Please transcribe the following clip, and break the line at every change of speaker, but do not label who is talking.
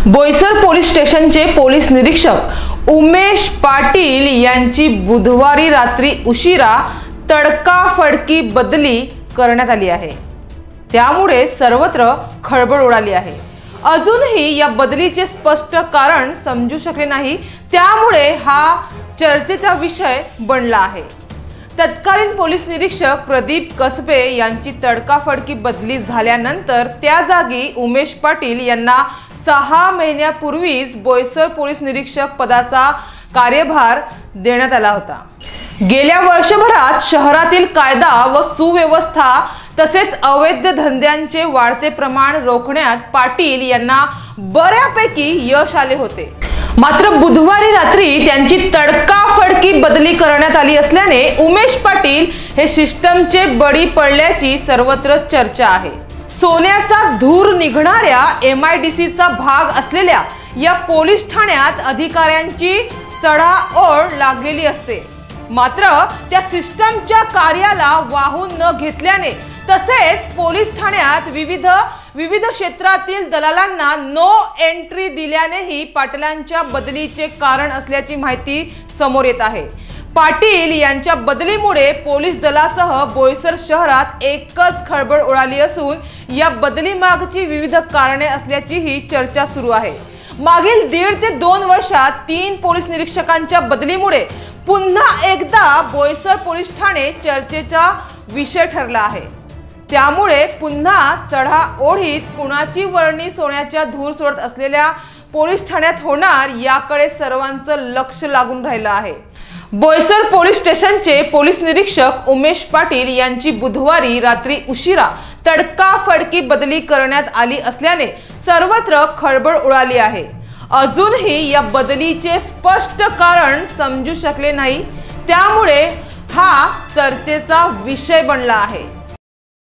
Boisar police स्टेशनचे police निरीक्षक उमेश पाटील यांची बुधवारी रात्री उशिरा तडकाफडकी बदली करण्यात आली आहे। त्यामुळे सर्वत्र खळबळ उडाली आहे। अजूनही या बदलीचे स्पष्ट कारण समजू शकले नाही, त्यामुळे हा चर्चेचा विषय बनला आहे। तत्कालीन पोलीस निरीक्षक प्रदीप कसबे यांची तडकाफडकी बदली झाल्यानंतर त्या जागी उमेश पाटील यांना 6 महिन्यापूर्वीच बोईसर पोलीस निरीक्षक पदाचा कार्यभार देण्यात आला होता। गेल्या वर्षभरात शहरातील कायदा व सुव्यवस्था तसेच अवैध धंद्यांचे वाढते प्रमाण रोखण्यात पाटील यांना बऱ्यापैकी यश आले होते। मात्र बुधवारी रात्री त्यांची तडकाफडकी बदली करण्यात आली असल्याने उमेश पाटील हे सिस्टमचे बळी पडल्याची सर्वत्र चर्चा आहे। सोन्याचा धूर निघणाऱ्या MIDCचा भाग असलेल्या या पोलीस ठाण्यात अधिकाऱ्यांची चढाओढ लागलेली असते, मात्र त्या सिस्टमच्या कार्याला वाहून न घेतल्याने तसेच पोलीस ठाण्यात विविध क्षेत्रातील दलालांना नो एंट्री दिल्यानेही पाटलांच्या बदलीचे कारण असल्याची माहिती समोर येत आहे। पाटील यांच्या बदलीमुळे पोलीस दलासह बोईसर शहरात एकच खळबळ उडाली असून या बदलीमागची विविध कारणे असल्याचीही चर्चा सुरू आहे। मागील 1.5 ते 2 वर्षात 3 पोलीस निरीक्षकांच्या बदलीमुळे पुन्हा एकदा बोईसर पोलीस ठाणे चर्चेचा विषय ठरला आहे। त्यामुळे पुन्हा चढाओढीत कुणाची वर्णी सोन्याच्या धूर सोडत असलेल्या पोलीस ठाण्यात होणार याकडे सर्वांचं लक्ष लागून राहिलं आहे। बोईसर पोलीस स्टेशनचे पोलीस निरीक्षक उमेश पाटील यांची बुधवारी रात्री उशिरा तडकाफडकी बदली करण्यात आली असल्याने सर्वत्र खळबळ उडाली आहे। अजूनही या बदलीचे स्पष्ट कारण समजू शकले नाही, त्यामुळे हा चर्चेचा विषय बनला आहे।